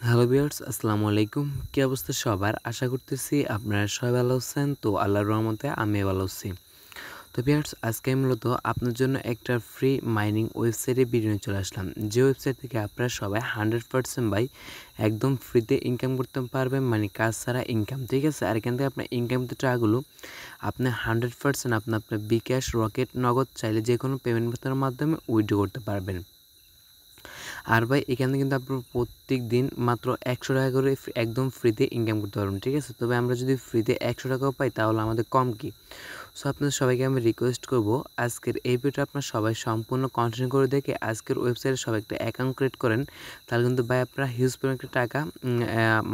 Hello viewers, আসসালামু আলাইকুম। কি অবস্থা সবার? আশা করতেছি আপনারা সবাই ভালো আছেন। তো আল্লাহর রহমতে আমি ভালো আছি। তো ভিউয়ার্স, আজকে আমি মূলত আপনার জন্য একটা ফ্রি মাইনিং ওয়েবসাইটে ভিডিও নিয়ে চলে আসলাম। যে ওয়েবসাইট থেকে আপনারা সবাই 100% ভাই একদম ফ্রিতে ইনকাম করতে পারবেন, মানে কাজ ছাড়া ইনকাম, ঠিক আছে? আর এখান থেকে আপনার ইনকাম টাকাগুলো আপনি 100% আপনার বিকাশ, রকেট, নগদ চাইলে যে কোনো পেমেন্ট মেথডের মাধ্যমে উইথড্র করতে পারবেন। আর ভাই এখানে কিন্তু আপনার প্রত্যেক দিন মাত্র 100 টাকা করে একদম ফ্রিতে ইনকাম করতে পারবেন, ঠিক আছে? তবে আমরা যদি ফ্রিতে 100 টাকাও পাই তাহলে আমাদের কম কি? সো আপনাদের সবাইকে আমি রিকোয়েস্ট করব, আজকের এই ভিডিওটা আপনার সবাই সম্পূর্ণ কন্টিনিউ করে দেখে আজকের ওয়েবসাইটে সবাই একটা অ্যাকাউন্ট ক্রিয়েট করেন, তাহলে কিন্তু ভাই আপনারা হিউজ পরিমাণ একটা টাকা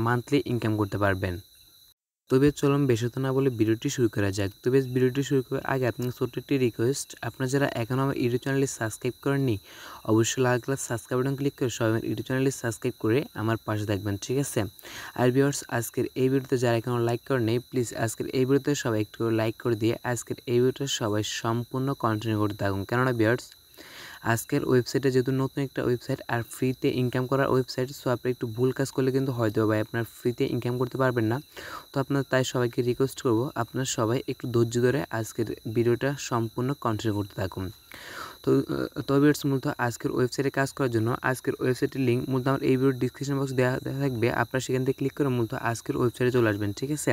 মান্থলি ইনকাম করতে পারবেন। তবে চলুন বেশি কথা না বলে ভিডিওটি শুরু করা যাক। তবে ভিডিওটি শুরু করার আগে আপনার ছোট্ট একটি রিকোয়েস্ট, আপনারা যারা এখনও আমার ইউটিউব চ্যানেলটি সাবস্ক্রাইব করেননি অবশ্যই লাল কালার সাবস্ক্রাইব বাটন ক্লিক করে সবাই আমার ইউটিউব চ্যানেলটি সাবস্ক্রাইব করে আমার পাশে থাকবেন, ঠিক আছে? আর ভিউয়ার্স, আজকের এই ভিডিওতে যারা এখনও লাইক করেননি প্লিজ আজকের এই ভিডিওতে সবাই একটু লাইক করে দিয়ে আজকের এই ভিডিওটা সবাই সম্পূর্ণ কন্টিনিউ করতে থাকুন। কেননা ভিউয়ার্স, আজকের ওয়েবসাইটে যেহেতু নতুন একটা ওয়েবসাইট আর ফ্রিতে ইনকাম করার ওয়েবসাইট, সো আপনি একটু ভুল কাজ করলে কিন্তু হয়তো ভাই আপনার ফ্রিতে ইনকাম করতে পারবেন না। তো আপনার তাই সবাইকে রিকোয়েস্ট করব, আপনার সবাই একটু ধৈর্য ধরে আজকের ভিডিওটা সম্পূর্ণ কন্টিনিউ করতে থাকুন। তো তবে মূলত আজকের ওয়েবসাইটে কাজ করার জন্য আজকের ওয়েবসাইটের লিঙ্ক মূলত আমার এই ভিডিওর ডিসক্রিপশন বক্স দেওয়া থাকবে, আপনারা সেখান থেকে ক্লিক করে মূলত আজকের ওয়েবসাইটে চলে আসবেন, ঠিক আছে?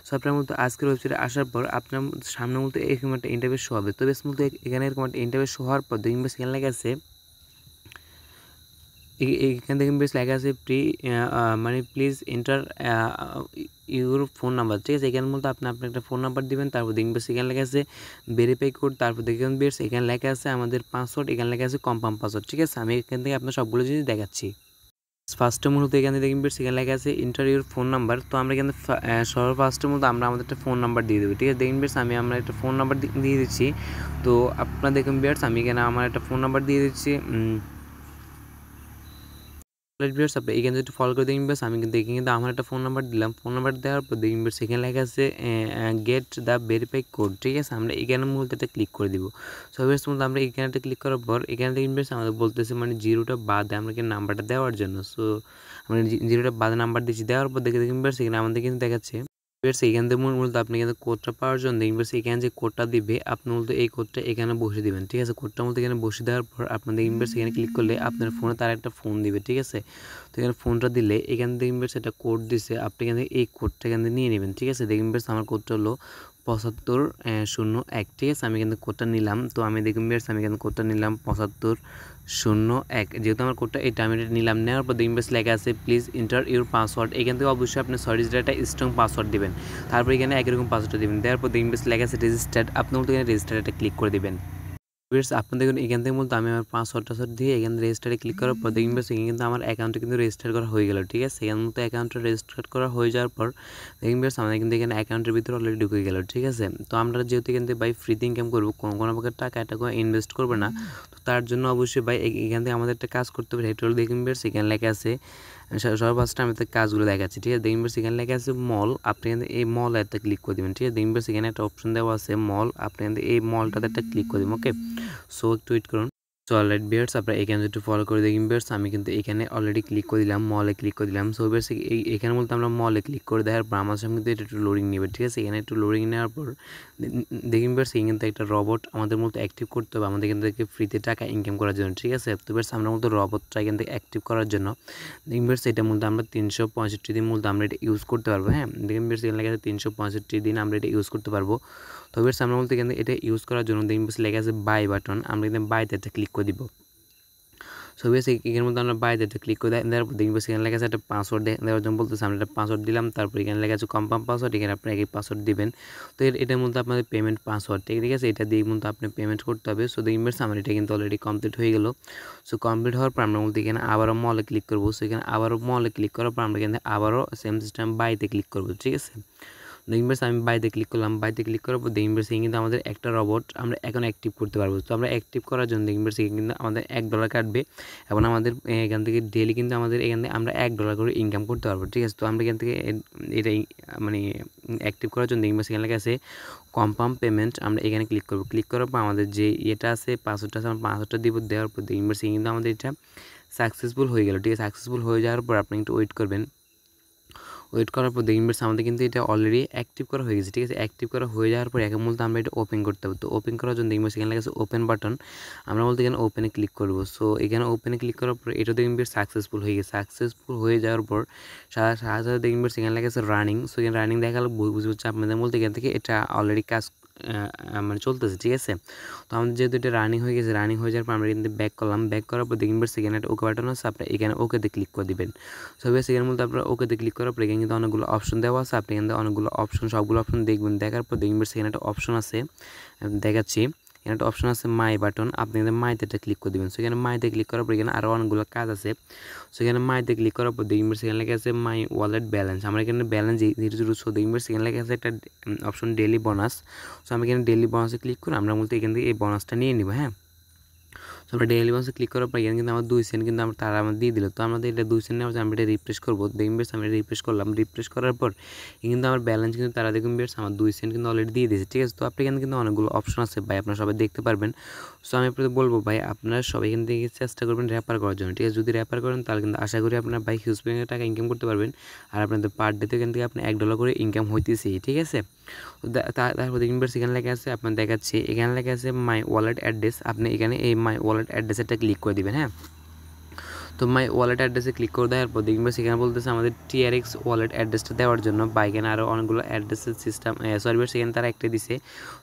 সো আপনার মূলত আজকের ওয়েবসাইটে আসার পর আপনার সামনে মূলত এরকম একটা ইন্টারভিউ শো হবে। তবে মূলত এখানে এরকম একটা ইন্টারভিউ শো হওয়ার পর দেখবেন সেখানে লেখা আছে, এখান থেকে বেশ লেখা আছে মানে please enter your phone number, ঠিক আছে? এখানে মধ্যে আপনি আপনার একটা ফোন নাম্বার দিবেন, তারপর দেখবেন সেখানে লেখা আছে ভেরিফাই কোড, তারপর দেখবেন বেশ এখানে লেখা আছে আমাদের পাসওয়ার্ড, এখানে লেখা আছে কনফার্ম পাসওয়ার্ড, ঠিক আছে? আমি এখান থেকে আপনার সবগুলো জিনিস দেখাচ্ছি। ফার্স্টের মূলত এখানে দেখবেন বেশ এখানে লেখা আছে এন্টার ইউর ফোন নাম্বার। তো আমরা এখানে সর্বফার্স্টের মধ্যে আমরা আমাদের একটা ফোন নাম্বার দিয়ে দেবো, ঠিক আছে? দেখবেন বেশ আমরা একটা ফোন নাম্বার দিয়ে দিচ্ছি। তো আপনারা দেখুন বেশ আমি এখানে আমার একটা ফোন নাম্বার দিয়ে দিচ্ছি। ভিউয়ার্স, আপনি এখানে যদি ফলো করে দেখবেন বেশ আমি কিন্তু এখানে কিন্তু আমার একটা ফোন নাম্বার দিলাম। ফোন নাম্বার দেওয়ার পর দেখবেন বেশ এখানে লেখা আছে গেট দ্য ভেরিফাই কোড, ঠিক আছে? আমরা এখানে মূলত এটা ক্লিক করে দিব। সো বেশ মূলত আমরা এখানে একটা ক্লিক করার পর এখানে দেখবেন বেশ আমাদের বলতেছে মানে জিরোটা বাদে আমরা কিন্তু নাম্বারটা দেওয়ার জন্য। সো আমরা জিরোটা বাদে নাম্বার দিচ্ছি, দেওয়ার পর দেখবেন বেশ এখানে আমাদের কিন্তু দেখাচ্ছে বেশ এখান থেকে মূলত আপনি কিন্তু কোডটা পাওয়ার জন্য দেখবেন বেশ এখানে যে কোডটা দিবে আপনি মূলত এই কোডটা এখানে বসে দিবেন, ঠিক আছে? কোডটা মূলত এখানে বসে দেওয়ার পর আপনার দেখবেন বেশ এখানে ক্লিক করলে আপনার ফোনে তার একটা ফোন দিবে, ঠিক আছে? তো এখানে ফোনটা দিলে এখানে দেখবেন বেশ একটা কোড দিছে, আপনি এখানে এই কোডটা এখান থেকে নিয়ে নেবেন, ঠিক আছে? দেখবেন বেশ আমার কোডটা হলো 7501, ঠিক আছে? আমি কিন্তু কোডটা নিলাম। তো আমি দেখবেন বেশ আমি কিন্তু কোডটা নিলাম 7501, যেহেতু আমার কোডটা এটা আমি এটা নিলাম। নেওয়ার পর দেখবেন বেশ লেখা আছে প্লিজ এন্টার ইউর পাসওয়ার্ড। এখান থেকে অবশ্যই আপনি 6 ডিজিটের একটা স্ট্রং পাসওয়ার্ড দিবেন, তারপর এখানে একই রকম পাসওয়ার্ডটা দিবেন। দেওয়ার পর দেখবেন বেশ লেখা আছে রেজিস্টার্ড, আপনি মূলত এখানে রেজিস্টার একটা ক্লিক করে দিবেন। ভিউয়ার্স, আপনি দেখুন এখান থেকে মূলত আমি আমার পাসওয়ার্ড দিয়ে এখানে রেজিস্টারে ক্লিক করার পর দেখবেন বেশ এখানে কিন্তু আমার অ্যাকাউন্টে কিন্তু রেজিস্টার করা হয়ে গেল, ঠিক আছে? এখান মতো অ্যাকাউন্টটা রেজিস্টার করা হয়ে যাওয়ার পর দেখবেন বেশ আমাদের কিন্তু এখানে অ্যাকাউন্টের ভিতরে অলরেডি ঢুকে গেল, ঠিক আছে? তো আমরা যেহেতু এখান থেকে ভাই ফ্রিতে ইনকাম করবো, কোনো প্রকার টাকা এটা করে ইনভেস্ট করবে না, তো তার জন্য অবশ্যই ভাই এখান থেকে আমাদের একটা কাজ করতে হবে। সেটা হলো দেখবেন বেশ এখানে লেখা আছে সর্বফার্স্টে আমি কাজগুলো দেখাচ্ছি, ঠিক আছে? দেখবেন বেশ এখানে লেখা আছে মল, আপনি এখানে এই মল একটা ক্লিক করে দেবেন, ঠিক আছে? দেখবেন বেশ এখানে একটা অপশন দেওয়া আছে মল, আপনি এই মলটাতে একটা ক্লিক করে দেবেন, ওকে? সো একটু ওয়েট করুন। সো অলরাইট ভিউয়ার্স, আপনারা এখানে একটু ফলো করে দেখবেন ভিউয়ার্স আমি কিন্তু এখানে অলরেডি ক্লিক করে দিলাম, মলে ক্লিক করে দিলাম। সো ভিউয়ার্স এখানে বলতে আমরা মলে ক্লিক করে দেওয়ার পর আমার সামনে কিন্তু এটা একটু লোডিং নেবে, ঠিক আছে? এখানে একটু লোডিং নেওয়ার পর দেখবেন ভিউয়ার্স এখানে কিন্তু একটা রবট আমাদের মতো অ্যাক্টিভ করতে হবে আমাদের এখান থেকে ফ্রিতে টাকা ইনকাম করার জন্য, ঠিক আছে? তো ভিউয়ার্স আমরা মতো রবটটা এখান থেকে অ্যাক্টিভ করার জন্য দেখবেন ভিউয়ার্স এটা মূলত আমরা 365 দিন মূলত আমরা এটা ইউজ করতে পারবো, হ্যাঁ? দেখবেন ভিউয়ার্স এখানে লেখা আছে 365 দিন আমরা এটা ইউজ করতে পারবো। তো ভিউয়ার্স আমরা বলতে এখানে এটা ইউজ করার জন্য দেখবেন বেশ লেখা আছে বাই বাটন, আমরা এখানে বাইতে একটা ক্লিক করে দিব। সো বেশ এখানের মধ্যে আমরা বাইতে একটা ক্লিক করে দেওয়ার পর দেখবেন এখানে লেখা আছে একটা পাসওয়ার্ড দেওয়ার জন্য বলতেছে, আমরা একটা পাসওয়ার্ড দিলাম, তারপর এখানে লেখা আছে কনফার্ম পাসওয়ার্ড, এখানে আপনি একই পাসওয়ার্ড দিবেন। তো এটার মধ্যে আপনাদের পেমেন্ট পাসওয়ার্ড, ঠিক আছে? এটা দিয়ে কিন্তু আপনি পেমেন্ট করতে হবে। সো দেখবেন আমার এটা কিন্তু অলরেডি কমপ্লিট হয়ে গেল। সো কমপ্লিট হওয়ার পর আমরা বলতে এখানে আবারও মলে ক্লিক করবো। সো এখানে আবারও মলে ক্লিক করার পর আমরা এখানে আবারও সেম সিস্টেম বাইতে ক্লিক করবো, ঠিক আছে? দেখবেন আমি বাইতে ক্লিক করলাম, বাইতে ক্লিক করার পর দেখবেন কিন্তু আমাদের একটা রবট আমরা এখন অ্যাক্টিভ করতে পারবো। তো আমরা অ্যাক্টিভ করার জন্য দেখবেন কিন্তু আমাদের $1 কাটবে এবং আমাদের এখান থেকে ডেলি কিন্তু আমাদের এখান থেকে আমরা $1 করে ইনকাম করতে পারবো, ঠিক আছে? তো আমরা এখান থেকে এটাই মানে অ্যাক্টিভ করার জন্য দেখবেন এখানে লেখা আছে কনফার্ম পেমেন্ট, আমরা এখানে ক্লিক করবো। ক্লিক করার পর আমাদের যে এটা আছে পাসওয়ার্ডটা আছে আমরা পাসওয়ার্ডটা দিব, দেওয়ার পর দেখবেন কিন্তু আমাদের এটা সাকসেসফুল হয়ে গেল। ঠিক আছে, সাকসেসফুল হয়ে যাওয়ার পর আপনি একটু ওয়েট করবেন। ওয়েট করার পর দেখবেন আমাদের কিন্তু এটা অলরেডি অ্যাক্টিভ করা হয়ে গেছে। ঠিক আছে, অ্যাক্টিভ করা হয়ে যাওয়ার পর এখন মূলত আমরা এটা ওপেন করতে হবে। তো ওপেন করার জন্য দেখবেন সেখানে লেখা আছে ওপেন বাটন, আমরা বলতে এখানে ওপেনে ক্লিক করবো। সো এখানে ওপেনে ক্লিক করার পর এটা দেখবেন সাকসেসফুল হয়ে গেছে। সাকসেসফুল হয়ে যাওয়ার পর সাথে সাথে দেখবেন সেখানে লেখা আছে রানিং। সো এখানে রানিং দেখালে বুঝতে হচ্ছে আপনাদের বলতে এখান থেকে এটা অলরেডি কাজ মানে চলতেছে। ঠিক আছে, তো আমাদের যেহেতু এটা রানিং হয়ে গেছে, রানিং হয়ে যাওয়ার পর আমরা কিন্তু ব্যাক করলাম। ব্যাক করার পর দেখবেন সেখানে একটা ওকে বাটন আছে, আপনি এখানে ওকেতে ক্লিক করে দিবেন। সো সেখানে মধ্যে আপনার ওকেতে ক্লিক করার পর এখানে কিন্তু অনেকগুলো অপশন দেওয়া আছে। আপনি এখানে অনেকগুলো অপশন, সবগুলো অপশন দেখবেন। দেখার পর দেখবেন সেখানে একটা অপশন আছে, দেখাচ্ছি। এখানে একটা অপশন আছে মাই বাটন, আপনি এখানে মাইতে ক্লিক করে দেবেন। সো এখানে মাইতে ক্লিক করার পর এখানে আরও অনেকগুলো কাজ আছে। সো এখানে মাইতে ক্লিক করার পর দেখবেন সেখানে লেখা আছে মাই ওয়ালেট ব্যালেন্স। আমরা এখানে ব্যালেন্স 0 সো দেখবেন সেখানে লেখা আছে একটা অপশন ডেলি বোনাস। সো আমি এখানে ডেলি বোনাসে ক্লিক করে আমরা মূলত এখান থেকে এই বোনাসটা নিয়ে নিব। হ্যাঁ, সো আমরা ডেইলি বোনাসে ক্লিক করার পর এখানে কিন্তু আমার 2 সেন্ট কিন্তু তারা আমাদের দিয়ে দিল। তো আমাদের এটা 2 সেন্ট নেওয়ার জন্য আমরা এটা রিফ্রেশ করবো। দেখবেন আমি রিফ্রেশ করলাম। রিফ্রেশ করার পর কিন্তু আমার ব্যালেন্স কিন্তু তারা দেখবেন আমার 2 সেন্ট কিন্তু অলরেডি দিয়ে দিয়েছে। ঠিক আছে, তো আপনি এখানে কিন্তু অনেকগুলো অপশন আছে ভাই, আপনারা সবাই দেখতে পারবেন। সো আমি আপনাদের বলবো ভাই, আপনারা সবাই এখান থেকে চেষ্টা করবেন র্যাপার করার জন্য। ঠিক আছে, যদি র্যাপার করেন তাহলে কিন্তু আশা করি আপনার ভাই হিউজ পরিমাণে টাকা ইনকাম করতে পারবেন। আর আপনাদের পার ডেতে এখান থেকে আপনি $1 করে ইনকাম হইতেছেই। ঠিক আছে, তারপর দেখবেন সেখানে লেখা আছে, আপনার দেখাচ্ছি এখানে লেখা আছে মাই ওয়ালেট অ্যাড্রেস। আপনি এখানে এই মাই ওয়ালেট অ্যাড্রেসটা ক্লিক করে দিবেন। হ্যাঁ, তো মাই ওয়ালেট অ্যাড্রেসে ক্লিক করে দেওয়ার পর দেখবেন সেখানে বলতেছে আমাদের TRX ওয়ালেট অ্যাড্রেসটা দেওয়ার জন্য, বা এখানে আরও অনেকগুলো অ্যাড্রেসের সিস্টেম সরি সেখানে তারা একটা দিছে।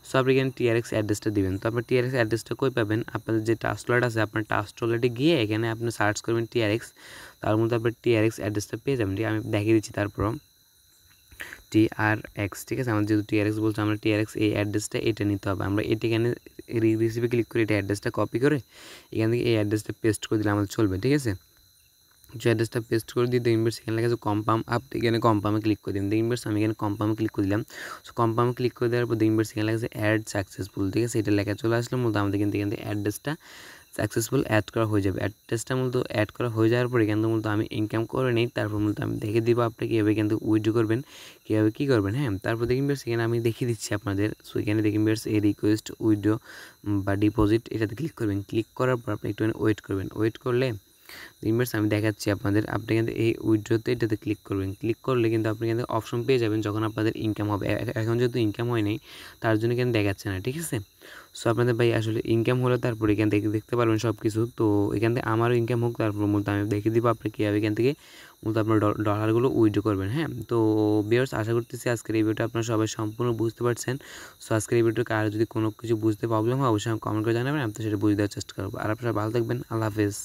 সো আপনি এখানে TRX অ্যাড্রেসটা দিবেন। তো আপনার TRX অ্যাড্রেসটা কই পাবেন, আপনাদের যে টাস্ক ওয়ালেট আছে আপনার টাস্ক ওয়ালেটে গিয়ে এখানে আপনি সার্চ করবেন TRX, তার মধ্যে আপনার TRX অ্যাড্রেসটা পেয়ে যাবেন। ঠিক, আমি দেখিয়ে দিচ্ছি। তারপর TRX, ঠিক আছে, আমাদের যেহেতু TRX বলছে আমরা TRX এই অ্যাড্রেসটা এটা নিতে হবে। আমরা এটা এখানে রিসিভে ক্লিক করে এটা অ্যাড্রেসটা কপি করে এখান থেকে এই অ্যাড্রেসটা পেস্ট করে দিলে আমাদের চলবে। ঠিক আছে, যে অ্যাড্রেসটা পেস্ট করে দিয়ে দেখবেন সেখানে লেখা আছে কনফার্ম। আপনি এখানে কনফার্মে ক্লিক করে দিন। দেখবেন আমি এখানে কনফার্মে ক্লিক করে দিলাম। সো কনফার্মে ক্লিক করে দেওয়ার পর দেখবেন সেখানে লেখা আছে অ্যাড সাকসেসফুল। ঠিক আছে, এটা লেখা চলে আসলে মূলত আমাদের কিন্তু এখান থেকে অ্যাড্রেসটা সাকসেসফুল অ্যাড করা হয়ে যাবে। অ্যাড্রেসটা মূলত অ্যাড করা হয়ে যাওয়ার পর এখান থেকে মূলত আমি ইনকাম করে নিই। তারপর মূলত আমি দেখে দিব আপনি কীভাবে কিন্তু উইথড্র করবেন, কীভাবে কী করবেন। হ্যাঁ, তারপর দেখবেন সেখানে আমি দেখিয়ে দিচ্ছি আপনাদের। সো এখানে দেখবেন এই রিকোয়েস্ট উইথড্র বা ডিপোজিট এটাতে ক্লিক করবেন। ক্লিক করার পর আপনি একটু ওয়েট করবেন। ওয়েট করলে ইনভার্স আমি দেখাচ্ছি আপনাদের, আপনি কিন্তু এই উইথড্রতে এটাতে ক্লিক করবেন। ক্লিক করলে কিন্তু আপনি কিন্তু অপশন পেয়ে যাবেন যখন আপনাদের ইনকাম হবে। এখন যেহেতু ইনকাম হয় নাই তার জন্য কিন্তু দেখাচ্ছে না। ঠিক আছে, সো আপনাদের ভাই আসলে ইনকাম হলে তারপর এখান থেকে দেখতে পারবেন সব কিছু। তো এখান থেকে আমারও ইনকাম হোক, তারপর মূলত আমি দেখিয়ে দিব আপনি কীভাবে এখান থেকে মূলত আপনার ডলারগুলো উইথড্র করবেন। হ্যাঁ, তো ভিউয়ার্স আশা করতেছি আজকের এই ভিডিওটা আপনারা সবাই সম্পূর্ণ বুঝতে পারছেন। সো আজকের এই ভিডিওটা আর যদি কোনো কিছু বুঝতে প্রবলেম হয় অবশ্যই আমি কমেন্ট করে জানাবেন, আমি তো সেটা বুঝে দেওয়ার চেষ্টা করবো। আর আপনারা ভালো থাকবেন, আল্লাহ হাফেজ।